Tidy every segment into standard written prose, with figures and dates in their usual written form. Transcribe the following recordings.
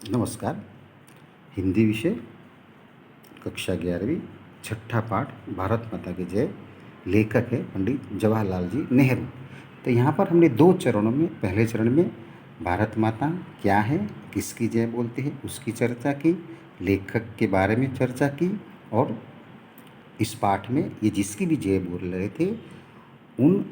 नमस्कार। हिंदी विषय कक्षा 11वीं छठा पाठ भारत माता की जय। लेखक है पंडित जवाहरलाल जी नेहरू। तो यहाँ पर हमने 2 चरणों में, पहले चरण में भारत माता क्या है, किसकी जय बोलते हैं उसकी चर्चा की, लेखक के बारे में चर्चा की। और इस पाठ में ये जिसकी भी जय बोल रहे थे उन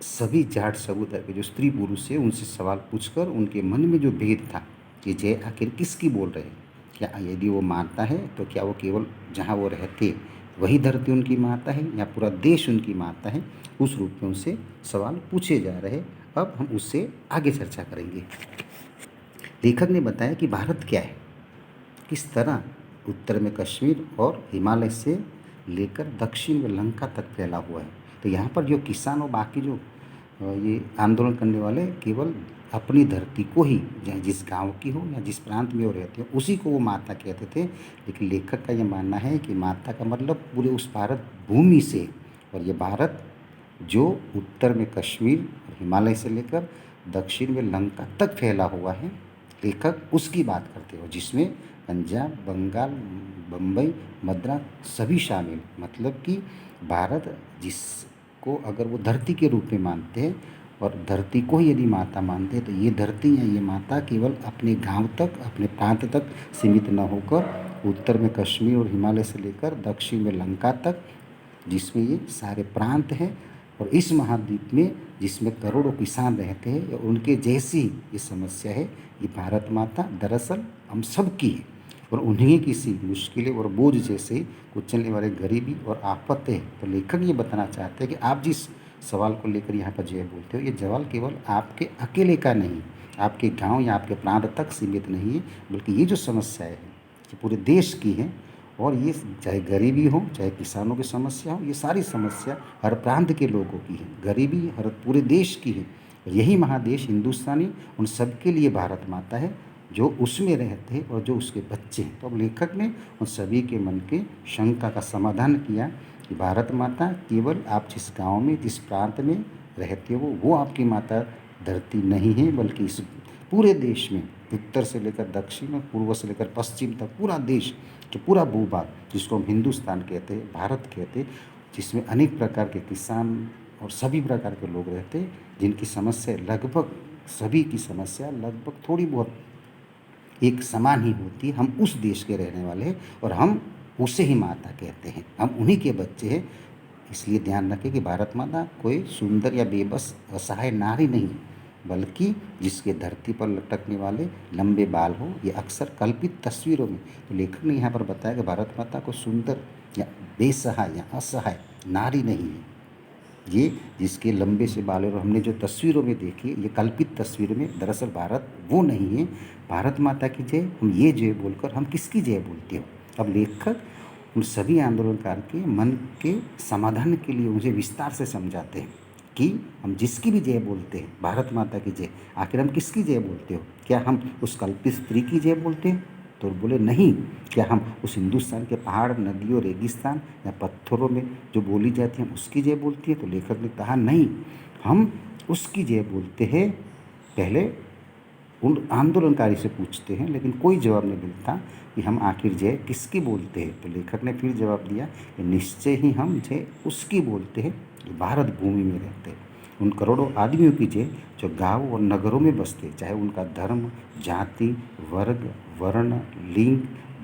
सभी जाट समुदाय के जो स्त्री पुरुष है उनसे सवाल पूछकर उनके मन में जो भेद था कि जय आखिर किसकी बोल रहे हैं, क्या यदि वो माता है तो क्या वो केवल जहाँ वो रहते वही धरती उनकी माता है या पूरा देश उनकी माता है, उस रूप में उनसे सवाल पूछे जा रहे। अब हम उससे आगे चर्चा करेंगे। लेखक ने बताया कि भारत क्या है, किस तरह उत्तर में कश्मीर और हिमालय से लेकर दक्षिण में लंका तक फैला हुआ है। तो यहाँ पर जो किसान और बाकी जो ये आंदोलन करने वाले केवल अपनी धरती को ही, चाहे जिस गांव की हो या जिस प्रांत में वो रहते हो, उसी को वो माता कहते थे। लेकिन लेखक का ये मानना है कि माता का मतलब पूरे उस भारत भूमि से, और ये भारत जो उत्तर में कश्मीर और हिमालय से लेकर दक्षिण में लंका तक फैला हुआ है, लेखक उसकी बात करते हो जिसमें पंजाब, बंगाल, बम्बई, मद्रास सभी शामिल। मतलब कि भारत जिसको अगर वो धरती के रूप में मानते हैं और धरती को ही यदि माता मानते हैं, तो ये धरती या ये माता केवल अपने गांव तक, अपने प्रांत तक सीमित न होकर उत्तर में कश्मीर और हिमालय से लेकर दक्षिण में लंका तक, जिसमें ये सारे प्रांत हैं, और इस महाद्वीप में जिसमें करोड़ों किसान रहते हैं और उनके जैसी ये समस्या है, ये भारत माता दरअसल हम सब की है। और उन्हीं किसी मुश्किलें और बोझ जैसे कुचलने वाले गरीबी और आफत है। तो लेखक ये बताना चाहते हैं कि आप जिस सवाल को लेकर यहाँ पर जय बोलते हो, ये सवाल केवल आपके अकेले का नहीं, आपके गांव या आपके प्रांत तक सीमित नहीं है, बल्कि ये जो समस्या है ये पूरे देश की है। और ये चाहे गरीबी हो, चाहे किसानों की समस्या हो, ये सारी समस्या हर प्रांत के लोगों की है। गरीबी हर पूरे देश की है। यही महादेश हिंदुस्तानी उन सबके लिए भारत माता है जो उसमें रहते हैं और जो उसके बच्चे हैं। तो अब लेखक ने उन सभी के मन के शंका का समाधान किया कि भारत माता केवल आप जिस गांव में, जिस प्रांत में रहते हो वो आपकी माता धरती नहीं है, बल्कि इस पूरे देश में उत्तर से लेकर दक्षिण और पूर्व से लेकर पश्चिम तक पूरा देश, जो पूरा भूभाग जिसको हम हिंदुस्तान कहते हैं, भारत कहते हैं, जिसमें अनेक प्रकार के किसान और सभी प्रकार के लोग रहते हैं, जिनकी समस्या लगभग सभी की समस्या लगभग थोड़ी बहुत एक समान ही होती है। हम उस देश के रहने वाले हैं और हम उसे ही माता कहते हैं, हम उन्हीं के बच्चे हैं। इसलिए ध्यान रखें कि भारत माता कोई सुंदर या बेबस असहाय नारी नहीं, बल्कि जिसके धरती पर लटकने वाले लंबे बाल हो, ये अक्सर कल्पित तस्वीरों में। तो लेखक ने यहाँ पर बताया कि भारत माता को सुंदर या बेसहाय या असहाय नारी नहीं है, ये जिसके लंबे से बाल, और हमने जो तस्वीरों में देखी ये कल्पित तस्वीरों में, दरअसल भारत वो नहीं है। भारत माता की जय, हम ये जय बोलकर हम किसकी जय बोलते हो। अब लेखक उन सभी आंदोलनकार के मन के समाधान के लिए मुझे विस्तार से समझाते हैं कि हम जिसकी भी जय बोलते हैं, भारत माता की जय, आखिर हम किसकी जय बोलते हो। क्या हम उस कल्पित स्त्री की जय बोलते हैं? तो बोले नहीं। क्या हम उस हिंदुस्तान के पहाड़, नदियों, रेगिस्तान या पत्थरों में जो बोली जाती है उसकी जय बोलती है? तो लेखक ने कहा नहीं, हम उसकी जय बोलते हैं। पहले उन आंदोलनकारी से पूछते हैं, लेकिन कोई जवाब नहीं मिलता कि हम आखिर जय किसकी बोलते हैं। तो लेखक ने फिर जवाब दिया कि निश्चय ही हम जय उसकी बोलते हैं जो भारत भूमि में रहते हैं, उन करोड़ों आदमियों की जय जो गांव और नगरों में बसते, चाहे उनका धर्म, जाति, वर्ग, वर्ण, लिंग,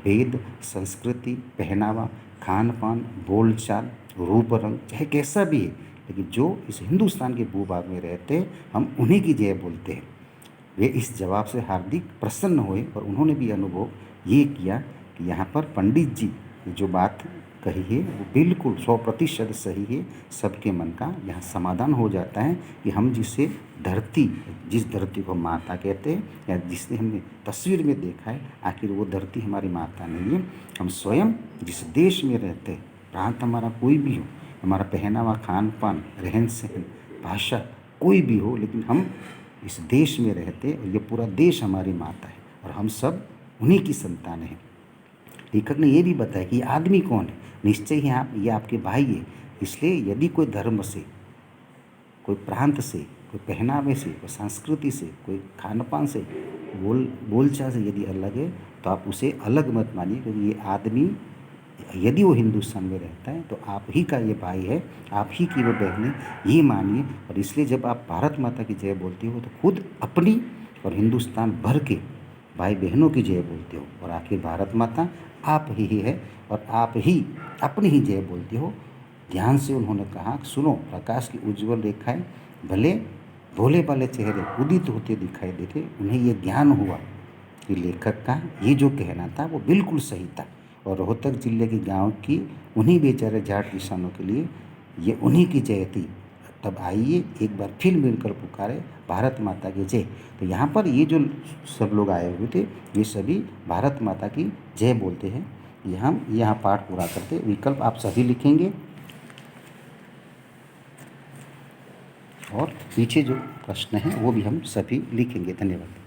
भेद, संस्कृति, पहनावा, खान पान, बोलचाल, रूप रंग चाहे कैसा भी है, लेकिन जो इस हिंदुस्तान के भूभाग में रहते हैं, हम उन्हीं की जय बोलते हैं। वे इस जवाब से हार्दिक प्रसन्न हुए और उन्होंने भी अनुभव ये किया कि यहाँ पर पंडित जी ने जो बात कही है वो बिल्कुल 100% सही है। सबके मन का यहाँ समाधान हो जाता है कि हम जिसे धरती, जिस धरती को माता कहते हैं या जिसे हमने तस्वीर में देखा है, आखिर वो धरती हमारी माता नहीं है। हम स्वयं जिस देश में रहते हैं, प्रांत हमारा कोई भी हो, हमारा पहनावा, खान पान, रहन सहन, भाषा कोई भी हो, लेकिन हम इस देश में रहते और ये पूरा देश हमारी माता है और हम सब उन्हीं की संतान हैं। लेखक ने ये भी बताया कि ये आदमी कौन है। निश्चय ही आप, ये आपके भाई है। इसलिए यदि कोई धर्म से, कोई प्रांत से, कोई पहनावे से, कोई संस्कृति से, कोई खान-पान से, बोलचाल से यदि अलग है तो आप उसे अलग मत मानिए, क्योंकि ये आदमी यदि वो हिंदुस्तान में रहता है तो आप ही का ये भाई है, आप ही की वो बहन है, ये मानिए। और इसलिए जब आप भारत माता की जय बोलते हो तो खुद अपनी और हिंदुस्तान भर के भाई बहनों की जय बोलते हो। और आखिर भारत माता आप ही है और आप ही अपनी ही जय बोलते हो। ध्यान से उन्होंने कहा, सुनो, प्रकाश की उज्ज्वल रेखाएं भले भोले भाले चेहरे उदित होते दिखाई देते। उन्हें ये ज्ञान हुआ कि लेखक का ये जो कहना था वो बिल्कुल सही था। और रोहतक जिले के गांव की उन्हीं बेचारे जाट किसानों के लिए ये उन्हीं की जय थी। तब आइए एक बार फिर मिलकर पुकारे भारत माता की जय। तो यहाँ पर ये जो सब लोग आए हुए थे ये सभी भारत माता की जय बोलते हैं। ये हम यहाँ पाठ पूरा करते। विकल्प आप सभी लिखेंगे और पीछे जो प्रश्न है वो भी हम सभी लिखेंगे। धन्यवाद।